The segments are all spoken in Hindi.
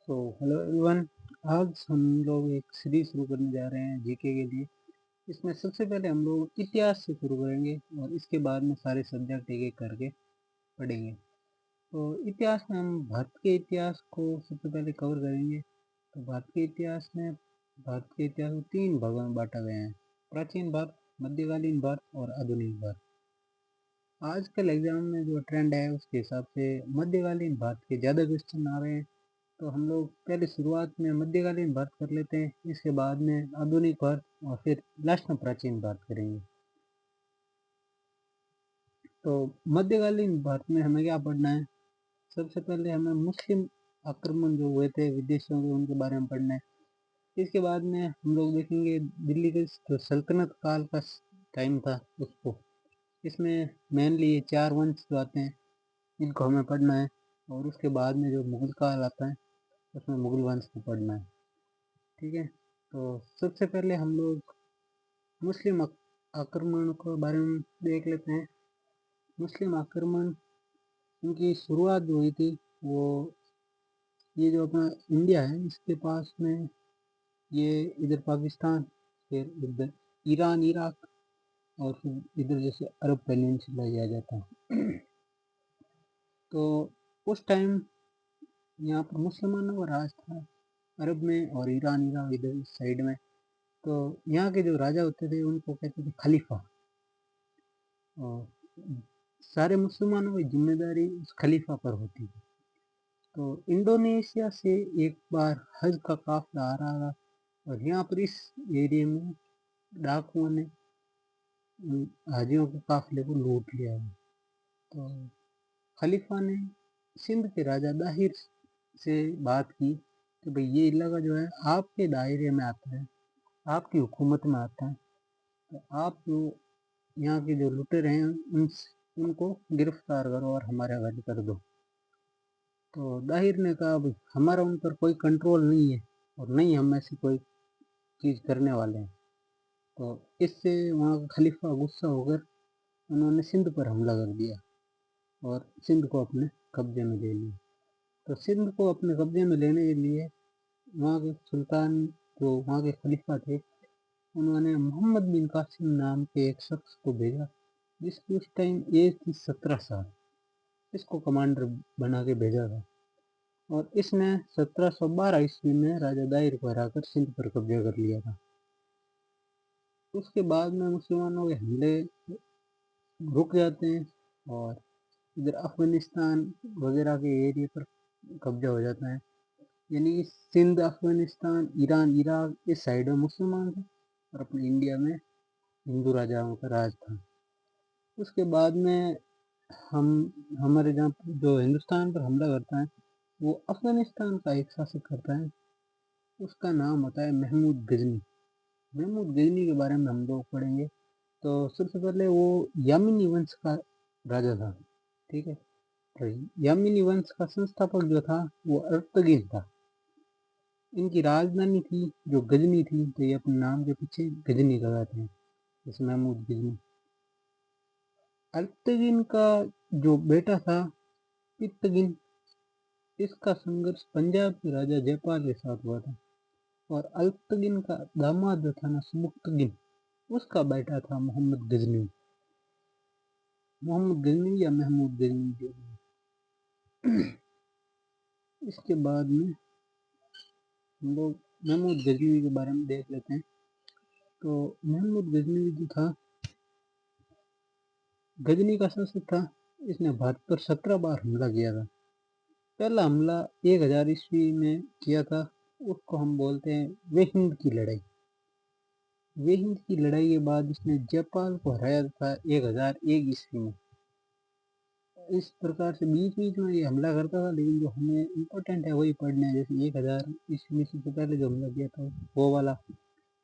तो हेलो एवरीवन। आज हम लोग एक सीरीज शुरू करने जा रहे हैं जीके के लिए। इसमें सबसे पहले हम लोग इतिहास से शुरू करेंगे और इसके बाद में सारे सब्जेक्ट एक एक करके पढ़ेंगे। तो इतिहास में हम भारत के इतिहास को सबसे पहले कवर करेंगे। तो भारत के इतिहास को तीन भागों में बांटा गया है: प्राचीन भारत, मध्यकालीन भारत और आधुनिक भारत। आजकल एग्जाम में जो ट्रेंड है उसके हिसाब से मध्यकालीन भारत के ज़्यादा क्वेश्चन आ रहे हैं। तो हम लोग पहले शुरुआत में मध्यकालीन भारत कर लेते हैं, इसके बाद में आधुनिक भारत और फिर लास्ट में प्राचीन भारत करेंगे। तो मध्यकालीन भारत में हमें क्या पढ़ना है? सबसे पहले हमें मुस्लिम आक्रमण जो हुए थे विदेशियों के, उनके बारे में पढ़ना है। इसके बाद में हम लोग देखेंगे दिल्ली के जो सल्तनत काल का टाइम था उसको। इसमें मेनली ये चार वंश जो आते हैं इनको हमें पढ़ना है। और उसके बाद में जो मुगल काल आता है उसमें मुगल वंश को पढ़ना है। ठीक है, तो सबसे पहले हम लोग मुस्लिम आक्रमण के बारे में देख लेते हैं। मुस्लिम आक्रमण इनकी शुरुआत जो हुई थी वो ये जो अपना इंडिया है इसके पास में, ये इधर पाकिस्तान, फिर इधर ईरान, इराक और फिर इधर जैसे अरब पेनिनसुला आ जाता है। तो उस टाइम यहाँ पर मुसलमानों का राज था अरब में और ईरान, इराक इधर इस साइड में। तो यहाँ के जो राजा होते थे उनको कहते थे खलीफा। और सारे मुसलमानों की जिम्मेदारी उस खलीफा पर होती थी। तो इंडोनेशिया से एक बार हज का काफिला आ रहा था और यहाँ पर इस एरिया में डाकुओं ने हाजियों के काफिले को लूट लिया। तो खलीफा ने सिंध के राजा दाहिर से बात की कि भाई ये इलाका जो है आपके दायरे में आता है, आपकी हुकूमत में आता है, तो आप जो यहाँ के जो लुटेरे हैं उनको गिरफ्तार करो और हमारे हवाले कर दो। तो दाहिर ने कहा भाई हमारा उन पर कोई कंट्रोल नहीं है और नहीं हम ऐसी कोई चीज़ करने वाले हैं। तो इससे वहाँ का खलीफा गुस्सा होकर उन्होंने सिंध पर हमला कर दिया और सिंध को अपने कब्जे में ले लिया। तो सिंध को अपने कब्जे में लेने के लिए वहाँ के सुल्तान जो वहाँ के खलीफा थे उन्होंने मोहम्मद बिन कासिम नाम के एक शख्स को भेजा, जिसकी उस टाइम एज थी 17 साल। इसको कमांडर बना के भेजा था और इसने 1712 ईस्वी में राजा दाहिर को हराकर सिंध पर कब्जा कर लिया था। उसके बाद में मुसलमानों के हमले रुक जाते हैं और इधर अफगानिस्तान वगैरह के एरिया पर कब्जा हो जाता है। यानी कि सिंध, अफगानिस्तान, ईरान, इराक इस साइड में मुसलमान थे और अपने इंडिया में हिंदू राजाओं का राज था। उसके बाद में हम हमारे जहाँ जो हिंदुस्तान पर हमला करता है वो अफगानिस्तान का एक शासक करता है, उसका नाम होता है महमूद गजनी। महमूद गजनी के बारे में हम लोग पढ़ेंगे। तो सबसे पहले वो यामिनी वंश का राजा था। ठीक है, तो यामिनी वंश का संस्थापक जो था वो अर्तगिन था। इनकी राजधानी थी जो गजनी थी, तो ये अपने नाम के पीछे गजनी लगाते हैं, जैसे महमूद गजनी। अर्तगिन का जो बेटा था पित्तगिन, इसका संघर्ष पंजाब के राजा जयपाल के साथ हुआ था। और अल्पतगिन का दामाद जो था ना सुबुक्तगिन, उसका बेटा था मोहम्मद गजनी। मोहम्मद गजनी या महमूद गजनी जो इसके बाद में हम लोग महमूद गजनी के बारे में देख लेते हैं। तो महमूद गजनी जो था, गजनी का शासक था, इसने भारत पर 17 बार हमला किया था। पहला हमला 1000 ईस्वी में किया था, उसको हम बोलते हैं वे हिंद की लड़ाई। वे हिंद की लड़ाई के बाद इसने जयपाल को हराया था 1001 ईस्वी में। इस प्रकार से बीच बीच में ये हमला करता था, लेकिन जो हमें इम्पोर्टेंट है वही पढ़ना है। जैसे 1000 ईस्वी से पहले जो हमला किया था वो वाला,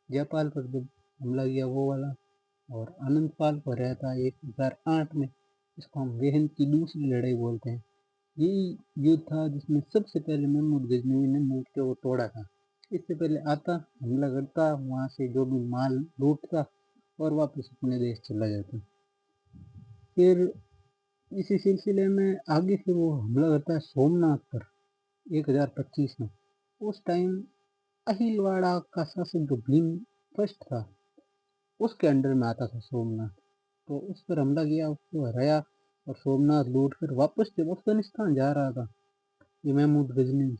जयपाल पर जब हमला किया वो वाला, और आनंदपाल को हराया था 1008 में, इसको हम वे हिंद की दूसरी लड़ाई बोलते हैं। यही युद्ध था जिसमें सबसे पहले महमूद गजनवी ने मूर्तियों को तोड़ा था। इससे पहले आता, हमला करता, वहाँ से जो भी माल लूटता और वापस अपने देश चला जाता। फिर इसी सिलसिले में आगे फिर वो हमला करता है सोमनाथ पर 1025 में। उस टाइम अहिलवाड़ा का शासक जो भीम फर्स्ट था उसके अंडर में आता था सोमनाथ। तो उस पर हमला किया, उसको हराया और सोमनाथ लूट कर वापस जब अफगानिस्तान जा रहा था ये महमूद गजनी,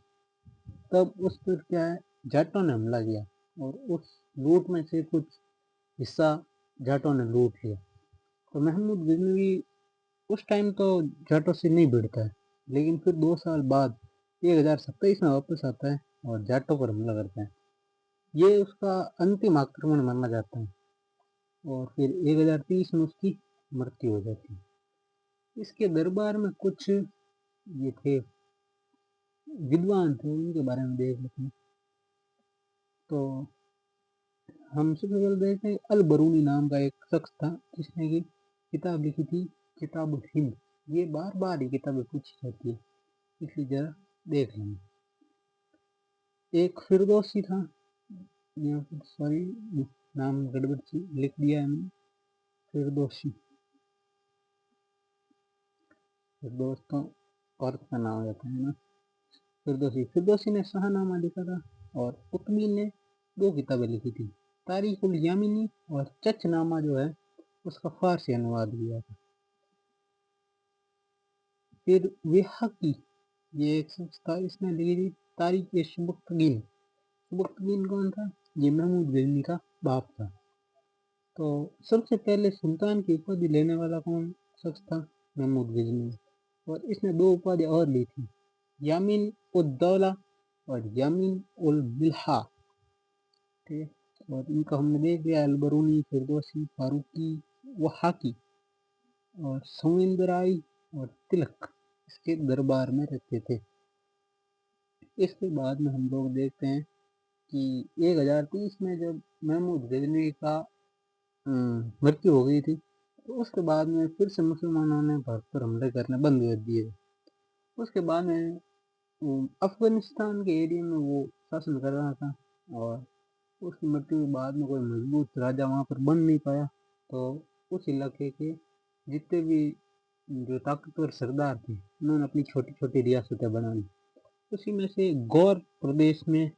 तब उस पर क्या है जाटों ने हमला किया और उस लूट में से कुछ हिस्सा जाटों ने लूट लिया। तो महमूद गजनवी उस टाइम तो जाटों से नहीं भिड़ता है, लेकिन फिर 2 साल बाद 1027 में वापस आता है और जाटों पर हमला करता है। ये उसका अंतिम आक्रमण माना जाता है और फिर 1030 में उसकी मृत्यु हो जाती है। इसके दरबार में कुछ ये थे विद्वान थे, उनके बारे में देख लेते हैं। तो हम सबसे पहले देखते हैं अल बरूनी नाम का एक शख्स था जिसने की किताब लिखी थी किताब हिंद। ये बार बार ये किताबें पूछी जाती है, इसलिए जरा देख लेंगे। एक फिरदौसी था, यहाँ पर सॉरी नाम गड़बड़ सी लिख दिया है मैंने, फिरदौसी। फिरदौस तो औरत का नाम रहता है ना। फिरदौसी ने शाहनामा लिखा था और कुतुबी ने 2 किताबें लिखी थी, तारीखुल यामिनी और चचनामा जो है उसका फारसी अनुवाद किया था। फिर वेहाकी ये एक शख्स था, इसने लिखी थी तारीख ए सुबक्तगीन। सुबक्तगीन कौन था? ये महमूद गजनी का बाप था। तो सबसे पहले सुल्तान की उपाधि लेने वाला कौन शख्स था? महमूद गजनी। और इसने 2 उपाधि और ली थी, यामीन उद दौला और यामीन उल मिल्हा। ठीक है, और इनका हमने देख लिया अलबरूनी, फिरदौसी, फारूकी, वहाकी और सौंदराई और तिलक इसके दरबार में रहते थे। इसके बाद में हम लोग देखते हैं कि 1030 में जब महमूद गजनवी का मृत्यु हो गई थी, तो उसके बाद में फिर से मुसलमानों ने भारत पर हमले करने बंद कर दिए। उसके बाद में अफगानिस्तान के एरिया में वो शासन कर रहा था और उसकी मृत्यु के बाद में कोई मजबूत राजा वहाँ पर बन नहीं पाया। तो उस इलाके के जितने भी जो ताकतवर सरदार थे उन्होंने अपनी छोटी छोटी रियासतें बना ली। उसी में से गौर प्रदेश में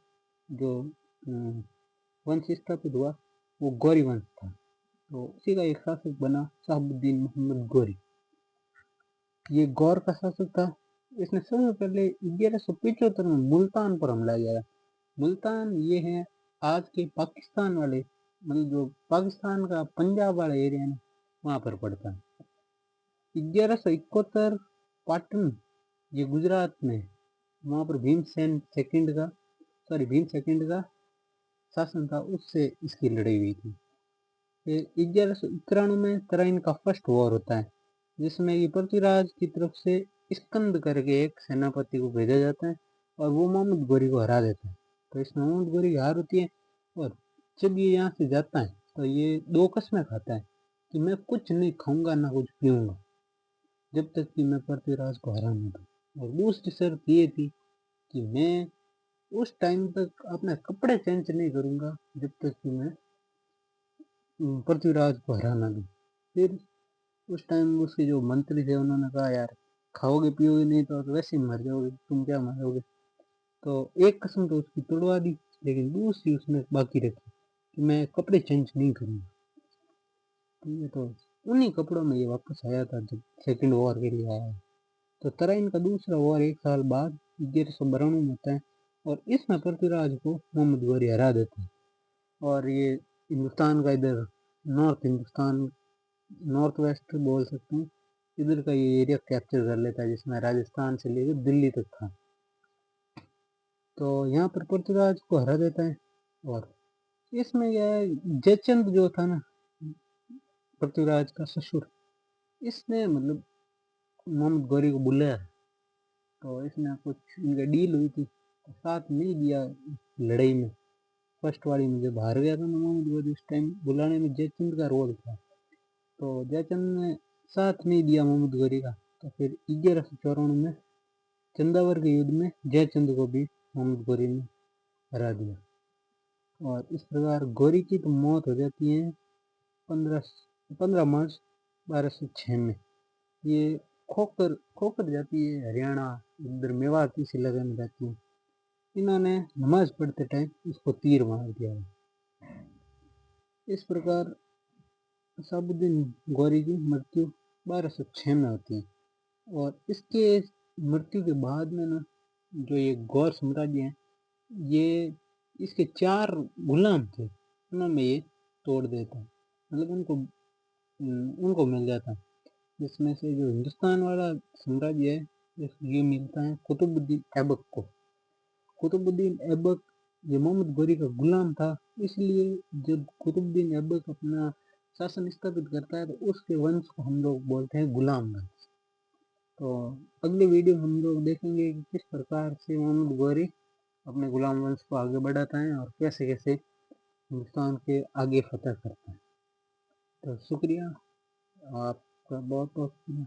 जो वंश स्थापित हुआ वो गौरी वंश था। तो उसी का एक शासक बना शहाबुद्दीन मोहम्मद गौरी। ये गौर का शासक था। इसने सबसे पहले 1175 में मुल्तान पर हमला किया। मुल्तान ये है आज के पाकिस्तान वाले, मतलब जो पाकिस्तान का पंजाब वाला एरिया है वहाँ पर पड़ता है। 1171 पाटन ये गुजरात में, वहाँ पर भीम सेकंड का शासन था, उससे इसकी लड़ाई हुई थी। फिर 1191 में तराइन का फर्स्ट वॉर होता है जिसमें ये पृथ्वीराज की तरफ से स्कंद करके एक सेनापति को भेजा जाता है और वो मोहम्मद गोरी को हरा देता है। तो इसमें मोहम्मद गोरी की हार होती है और जब ये यहाँ से जाता है तो ये 2 कस्में खाता है कि मैं कुछ नहीं खाऊंगा ना कुछ पीऊंगा जब तक कि मैं पृथ्वीराज को हरा नहीं दूं। और दूसरी शर्त ये थी कि मैं उस टाइम तक अपने कपड़े चेंज नहीं करूंगा जब तक कि मैं पृथ्वीराज को हरा ना दूं। फिर उस टाइम उसके जो मंत्री थे उन्होंने कहा यार खाओगे पियोगे नहीं तो वैसे ही मर जाओगे, तुम क्या मरोगे। तो एक कसम तो उसकी तोड़वा दी, लेकिन दूसरी उसने बाकी रखी कि मैं कपड़े चेंज नहीं करूंगा। ठीक है, तो उन्हीं कपड़ों में ये वापस आया था जब सेकंड वॉर के लिए आया। तो तराइन का दूसरा वॉर 1 साल बाद 1192 में होता है और इसमें पृथ्वीराज को मोहम्मद गौरी हरा देता है और ये हिंदुस्तान का इधर नॉर्थ हिंदुस्तान, नॉर्थ वेस्ट बोल सकते हैं, इधर का ये एरिया कैप्चर कर लेता है जिसमें राजस्थान से लेकर दिल्ली तक था। तो यहाँ पर पृथ्वीराज को हरा देता है और इसमें क्या है जयचंद जो था ना पृथ्वीराज का ससुर, इसने मतलब मोहम्मद गौरी को बुलाया। तो इसमें कुछ इनका डील हुई थी तो साथ नहीं दिया लड़ाई में। फर्स्ट वाली में जब हार गया था ना मोहम्मद गौरी, उस टाइम बुलाने में जयचंद का रोल था। तो जयचंद ने साथ नहीं दिया मोहम्मद गौरी का। तो फिर 1194 में चंदावर के युद्ध में जयचंद को भी मोहम्मद गौरी ने हरा दिया और इस प्रकार गौरी की तो मौत हो जाती है 15 मार्च 1206 में। ये खोकर खोकर जाती है हरियाणा, इधर मेवात इस इलाके में जाती है। इन्होंने नमाज पढ़ते टाइम इसको तीर मार दिया है। इस प्रकार असादुद्दीन गौरी की मृत्यु 1206 में होती है। और इसके मृत्यु के बाद में ना जो ये गौर साम्राज्य है, ये इसके 4 गुलाम थे, उन्होंने ये तोड़ देता, मतलब उनको मिल जाता, जिसमें से जो हिंदुस्तान वाला साम्राज्य है ये मिलता है कुतुबुद्दीन ऐबक को। कुतुबुद्दीन ऐबक ये मोहम्मद गौरी का गुलाम था, इसलिए जब कुतुबुद्दीन ऐबक अपना शासन स्थापित करता है तो उसके वंश को हम लोग बोलते हैं गुलाम वंश। तो अगले वीडियो हम लोग देखेंगे कि किस प्रकार से मोहम्मद गौरी अपने गुलाम वंश को आगे बढ़ाता है और कैसे कैसे हिंदुस्तान के आगे फतह करता है। तो शुक्रिया, आपका बहुत बहुत शुक्रिया।